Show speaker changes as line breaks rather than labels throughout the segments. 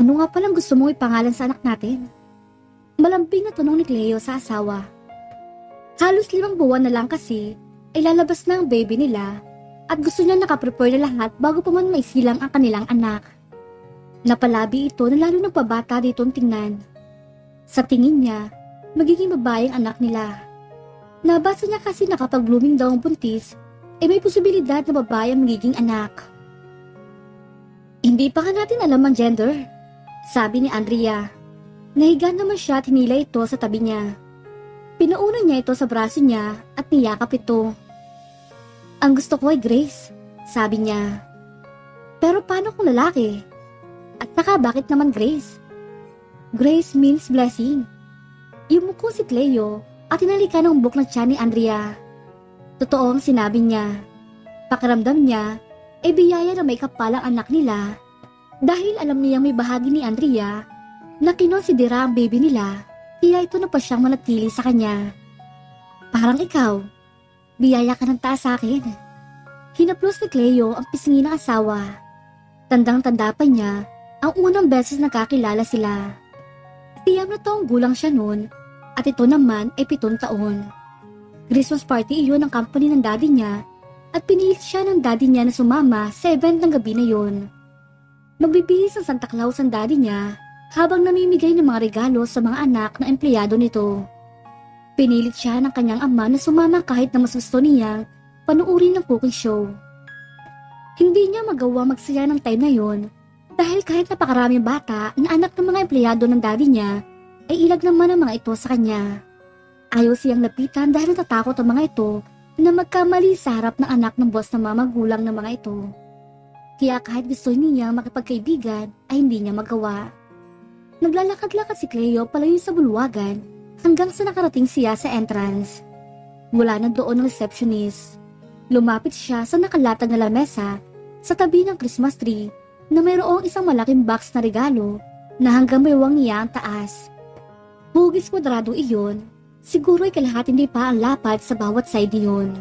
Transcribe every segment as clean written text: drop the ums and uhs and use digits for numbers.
Ano nga palang gusto mong ipangalan sa anak natin? Malambing na tanong ni Cleo sa asawa. Halos 5 buwan na lang kasi ay lalabas na ang baby nila at gusto niya nakaprepare na lahat bago pa man maisilang ang kanilang anak. Napalabi ito na lalo nagpabata ditong tingnan. Sa tingin niya, magiging babae ang anak nila. Nabasa niya kasi na kapag blooming daw ang buntis, ay may posibilidad na babae ang magiging anak. Hindi pa nga natin alam ang gender, sabi ni Andrea. Nahiga naman siya at hinila ito sa tabi niya. Pinuuna niya ito sa braso niya at niyakap ito. Ang gusto ko ay Grace, sabi niya. Pero paano kung lalaki? At saka bakit naman Grace? Grace means blessing. Yumuko si Cleo at tinalika ng buk ng tiyan ni Andrea. Totoo ang sinabi niya. Pakiramdam niya, biyaya na may kapalang anak nila dahil alam niyang may bahagi ni Andrea na kinonsidera ang baby nila kaya ito na pa siyang manatili sa kanya. Parang ikaw, biyaya ka ng taas sa akin. Hinaplos ni Cleo ang pisngi ng asawa. Tandang-tanda pa niya ang unang beses nakakilala sila. 9 na taong gulang siya noon at ito naman ay 7 taon. Christmas party iyon ng company ng daddy niya at pinilit siya ng daddy niya na sumama sa event ng gabi na yon. Magbibihis ang Santa Claus ang daddy niya habang namimigay ng mga regalo sa mga anak na empleyado nito. Pinilit siya ng kanyang ama na sumama kahit na mas gusto niyang panuurin ng cooking show. Hindi niya magawa magsaya ng time na yon dahil kahit napakaraming bata na anak ng mga empleyado ng daddy niya ay ilag naman ang mga ito sa kanya. Ayaw siyang lapitan dahil natatakot ang mga ito na magkamali sa harap ng anak ng boss ng mga magulang ng mga ito. Kaya kahit gusto niya makipagkaibigan ay hindi niya magawa. Naglalakad-lakad si Cleo palayo sa bulwagan hanggang sa nakarating siya sa entrance. Wala na doon ang receptionist. Lumapit siya sa nakalatag na lamesa sa tabi ng Christmas tree na mayroong isang malaking box na regalo na hanggang maywang niya ang taas. Hugis kwadrado iyon, siguro ay kalahati hindi pa ang lapad sa bawat side niyon.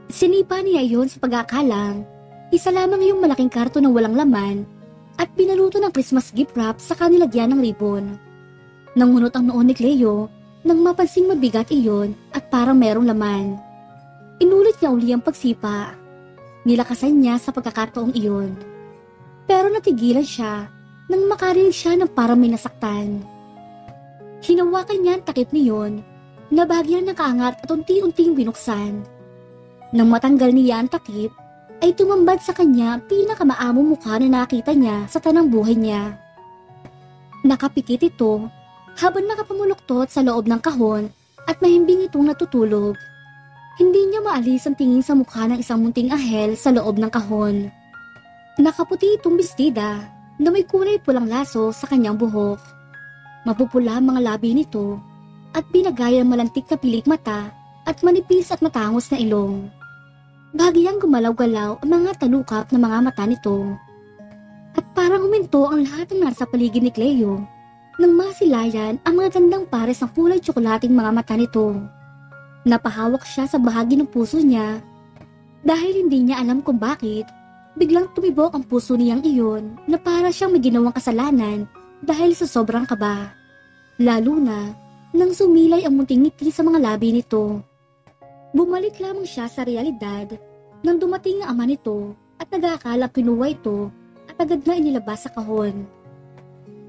Sinipa niya iyon sa pag-aakalang, isa lamang yung malaking karton na walang laman at binaluto ng Christmas gift wrap sa kanilagyan ng ribbon. Nangunot ang noon ni Cleo nang mapansing mabigat iyon at parang merong laman. Inulit niya uli ang pagsipa. Nilakasan niya sa pagkakataong iyon. Pero natigilan siya nang makarinig siya ng parang may nasaktan. Hinawakan niya ang takip niyon na bahagyang nakaangat at unti-unting binuksan. Nang matanggal niya ang takip, ay tumambad sa kanya pinakamaamong mukha na nakita niya sa tanang buhay niya. Nakapikit ito habang nakapamuluktot sa loob ng kahon at mahimbing itong natutulog. Hindi niya maalis ang tingin sa mukha ng isang munting ahel sa loob ng kahon. Nakaputi itong bestida na may kulay pulang laso sa kanyang buhok. Mapupula ang mga labi nito at binagayang malantik na pilik mata at manipis at matangos na ilong. Bahagyang gumalaw-galaw ang mga talukap na mga mata nito. At parang huminto ang lahat ng nasa paligid ni Cleo nang masilayan ang mga gandang pares ng kulay tsokolating mga mata nito. Napahawak siya sa bahagi ng puso niya dahil hindi niya alam kung bakit biglang tumibok ang puso niyang iyon na para siyang may ginawang kasalanan dahil sa sobrang kaba. Lalo na nang sumilay ang munting ngiti sa mga labi nito. Bumalik lamang siya sa realidad nang dumating ang ama nito at nag-aakala kinuha ito at agad na inilabas sa kahon.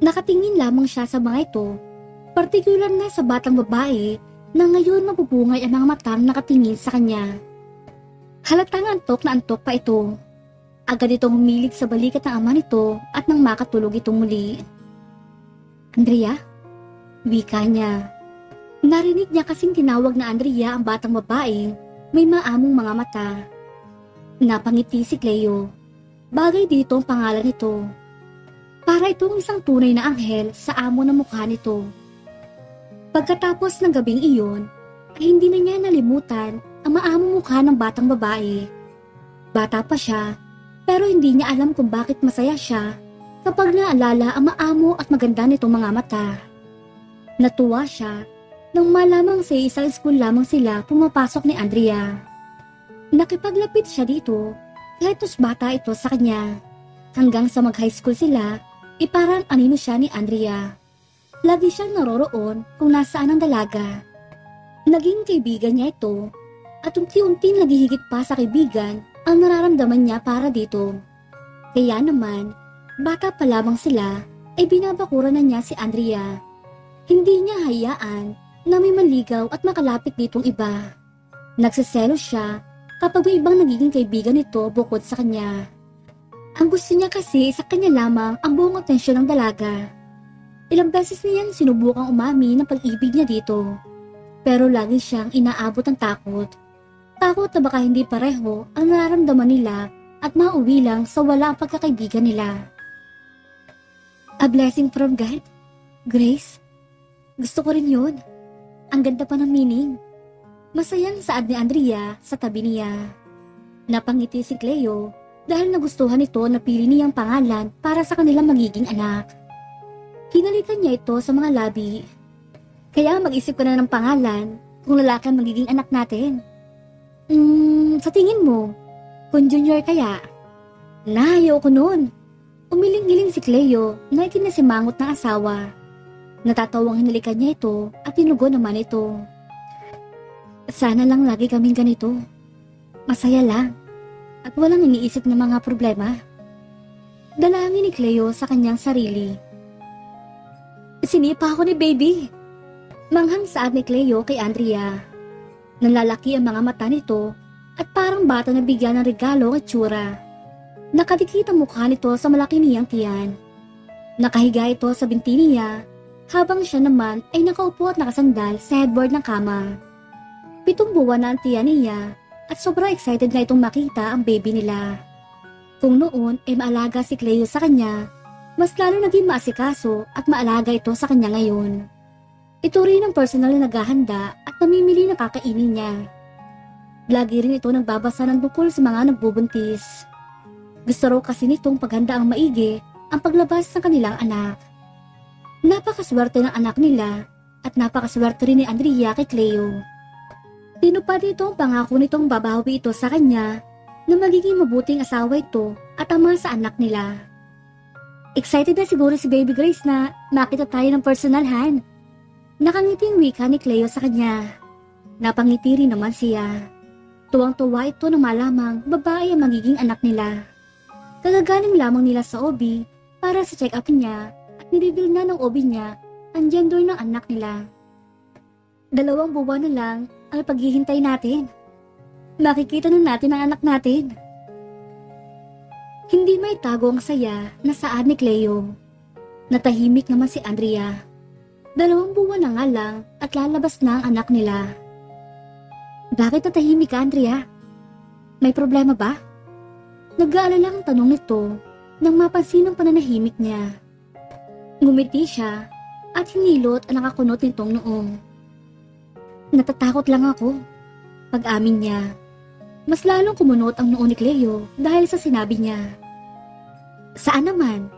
Nakatingin lamang siya sa mga ito, partikular na sa batang babae na ngayon mabubungay ang mga matang nakatingin sa kanya. Halatang antok na antok pa ito. Agad itong humilig sa balikat ng ama nito at nang makatulog itong muli. Andrea? Wika niya. Narinig niya kasing tinawag na Andrea ang batang babaeng may maamong mga mata. Napangiti si Cleo. Bagay dito ang pangalan nito. Para itong isang tunay na anghel sa amo ng mukha nito. Pagkatapos ng gabing iyon, ay hindi na niya nalimutan ang maamong mukha ng batang babae. Bata pa siya, pero hindi niya alam kung bakit masaya siya kapag naalala ang maamo at maganda nitong mga mata. Natuwa siya nang malamang sa isang school lamang sila pumapasok ni Andrea. Nakipaglapit siya dito kahit mas bata ito sa kanya. Hanggang sa mag-high school sila Parang anino siya ni Andrea. Lagi siyang naroroon kung nasaan ang dalaga. Naging kaibigan niya ito at unti-unting naghihigit pa sa kaibigan ang nararamdaman niya para dito. Kaya naman, bata pa lamang sila ay binabakuran na niya si Andrea. Hindi niya hayaan na may maligaw at makalapit ditong iba. Nagsiselo siya kapag may ibang nagiging kaibigan nito bukod sa kanya. Ang gusto niya kasi sa kanya lamang ang buong atensyon ng dalaga. Ilang beses niyang sinubukang umami ng pag-ibig niya dito. Pero lagi siyang inaabot ng takot. Takot na baka hindi pareho ang nararamdaman nila at mauwi lang sa wala ang pagkakaibigan nila. A blessing from God? Grace? Gusto ko rin yun. Ang ganda pa ng meaning. Masayang saad ni Andrea sa tabi niya. Napangiti si Cleo dahil nagustuhan nito na pili niyang pangalan para sa kanilang magiging anak. Hinalikan niya ito sa mga labi. Kaya mag-isip ka na ng pangalan kung lalaki ang magiging anak natin. Sa tingin mo, kung junior kaya? Ayaw ko nun. Umiling-iling si Cleo na itinasimangot ng asawa. Natatawang hinalikan niya ito at tinugo naman ito. Sana lang lagi kaming ganito. Masaya lang at walang iniisip na mga problema. Dalangin ni Cleo sa kanyang sarili. Sinipa ako ni baby. Manghang saad ni Cleo kay Andrea. Nalalaki ang mga mata nito at parang bata na bigyan ng regalo at tsura. Nakadikit ang mukha nito sa malaki niyang tiyan. Nakahiga ito sa binti niya habang siya naman ay nakaupo at nakasandal sa headboard ng kama. 7 buwan na ang tiyan niya at sobrang excited na itong makita ang baby nila. Kung noon ay maalaga si Cleo sa kanya, mas lalo naging maasikaso at maalaga ito sa kanya ngayon. Ito rin ang personal na naghahanda at namimili ng kakainin niya. Lagi rin ito nagbabasa ng tungkol sa mga nagbubuntis. Gusto raw kasi nitong paghanda ang maigi ang paglabas ng kanilang anak. Napakaswerte ng anak nila at napakaswerte rin ni Andrea kay Cleo. Tinupad nito ang pangako nitong babawi ito sa kanya na magiging mabuting asawa ito at ama sa anak nila. Excited na siguro si Baby Grace na makita tayo ng personal hand. Nakangiting wika ni Cleo sa kanya. Napangiti rin naman siya. Tuwang-tuwa ito na malamang babae ang magiging anak nila. Kagagaling lamang nila sa OB para sa check-up niya at nireveal na ng OB niya ang gender ng anak nila. 2 buwan na lang ang paghihintay natin. Makikita na natin ang anak natin. Hindi may tago ang saya na saad ni Cleo. Natahimik naman si Andrea. 2 buwan na nga lang at lalabas na ang anak nila. Bakit natahimik ka, Andrea? May problema ba? Nag-aalala ang tanong nito nang mapansin ang pananahimik niya. Ngumiti siya at hinilot ang nakakunot nitong noong. Natatakot lang ako. Pag-amin niya. Mas lalong kumunot ang noo ni Cleo dahil sa sinabi niya. Saan naman?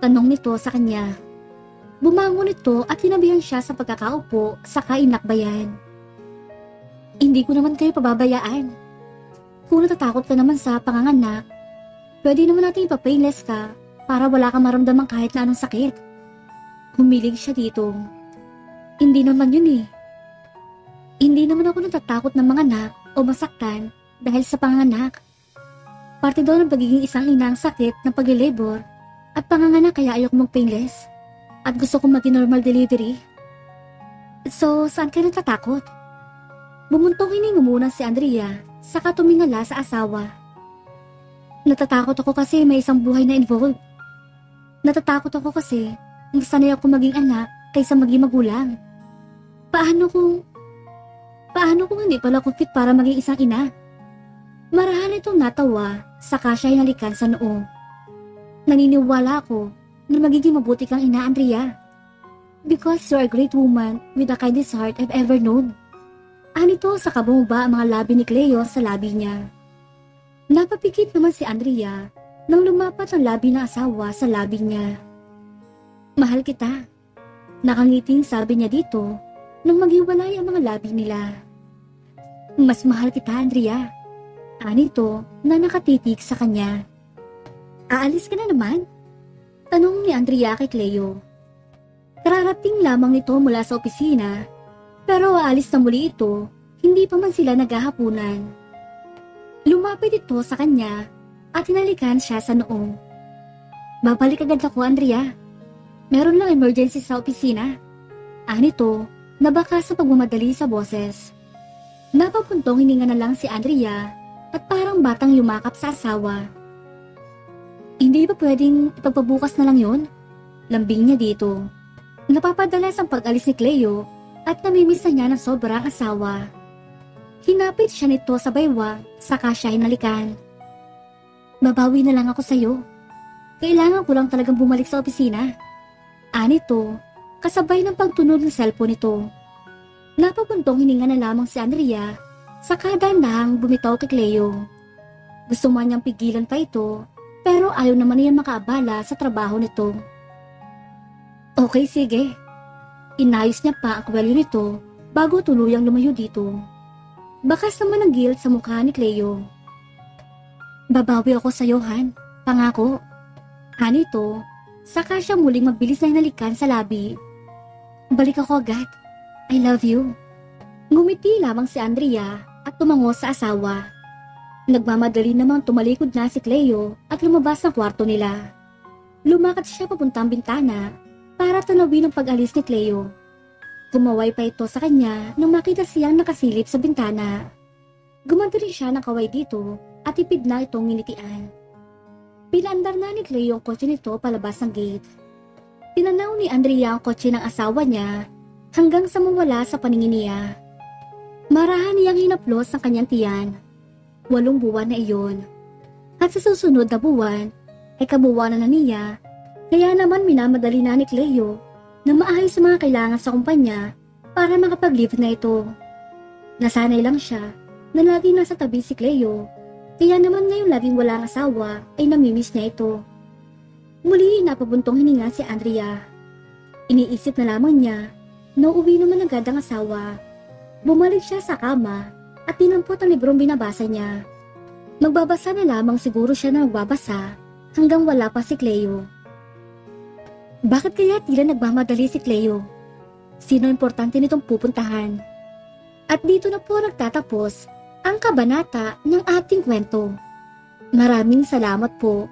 Tanong nito sa kanya. Bumangon ito at tinabihan siya sa pagkakaupo sa kainakbayan. Hindi ko naman kayo pababayaan. Kung natatakot ka naman sa panganganak, pwede naman natin ipapainless ka para wala kang maramdaman kahit na anong sakit. Humilig siya dito. Hindi naman yun eh. Hindi naman ako natatakot ng mga anak o masaktan dahil sa panganganak. Parte daw ng pagiging isang ina ang sakit ng pag-labor at panganganak kaya ayoko mag-painless at gusto kong maging normal delivery. So, saan ka natatakot? Bumuntong hininga muna si Andrea saka tumingala sa asawa. Natatakot ako kasi may isang buhay na involved. Natatakot ako kasi mas sanay ako maging anak kaysa maging magulang. Paano kung hindi pala ako fit para maging isang ina? Marahal itong natawa saka siya hinalikan sa noo. Naniniwala ako na magiging mabuti kang ina, Andrea. Because you're a great woman with the kindest heart I've ever known. Anito sa kabumaba ang mga labi ni Cleo sa labi niya. Napapikit naman si Andrea nang lumapat ang labi ng asawa sa labi niya. Mahal kita. Nakangiting sabi niya dito nang maghiwalay ang mga labi nila. Mas mahal kita, Andrea. Anito na nakatitig sa kanya. Aalis ka na naman? Tanong ni Andrea kay Cleo. Kararating lamang nito mula sa opisina, pero aalis na muli ito, hindi pa man sila naghahapunan. Lumapit ito sa kanya at hinalikan siya sa noo. Babalik agad ako, Andrea. Meron lang emergency sa opisina. Nito, nabaka sa pagmamadali sa boses. Napapuntong hininga na lang si Andrea at parang batang yumakap sa asawa. Hindi ba pwedeng ipagpabukas na lang yun? Lambing niya dito. Napapadalas ang pag-alis ni Cleo at namimiss na niya ng sobrang asawa. Hinapit siya nito sa baywang, saka siya hinalikan. Babawi na lang ako sa'yo. Kailangan ko lang talagang bumalik sa opisina. Nito, kasabay ng pagtunog ng cellphone nito. Napapuntong hininga na lamang si Andrea, saka dahan-dahang bumitaw kay Cleo. Gusto man niyang pigilan pa ito, pero ayaw naman niya makaabala sa trabaho nito. Okay, sige. Inayos niya pa ang kwelyo nito bago tuluyang lumayo dito. Bakas naman ang guilt sa mukha ni Cleo. Babawi ako sa iyo, Han. Pangako. Nito, saka siya muling mabilis na hinalikan sa labi. Balik ako agad. I love you. Ngumiti lamang si Andrea at tumango sa asawa. Nagmamadali namang tumalikod na si Cleo at lumabas ng kwarto nila. Lumakad siya papuntang bintana para tanawin ang pag-alis ni Cleo. Kumaway pa ito sa kanya nang makita siyang nakasilip sa bintana. Gumanti rin siya ng kaway dito at ipid na itong nginitian. Pinaandar na ni Cleo ang kotse nito palabas ng gate. Tinanaw ni Andrea ang kotse ng asawa niya hanggang sa mawala sa paningin niya. Marahan niyang hinaplos ang kanyang tiyan. 8 buwan na iyon. At sa susunod na buwan ay kabuwanan na niya. Kaya naman minamadali na ni Cleo na maayos sa mga kailangan sa kumpanya para makapag-leave na ito. Nasanay lang siya na lagi nasa tabi si Cleo, kaya naman ngayong laging walang asawa ay namimiss niya ito. Muli napabuntong hininga si Andrea. Iniisip na lamang niya na uuwi naman agad ang asawa. Bumalik siya sa kama at tinampot ang librong binabasa niya. Magbabasa na lamang siguro siya na magbabasa hanggang wala pa si Cleo. Bakit kaya tila nagmamadali si Cleo? Sino importante nitong pupuntahan? At dito na po nagtatapos ang kabanata ng ating kwento. Maraming salamat po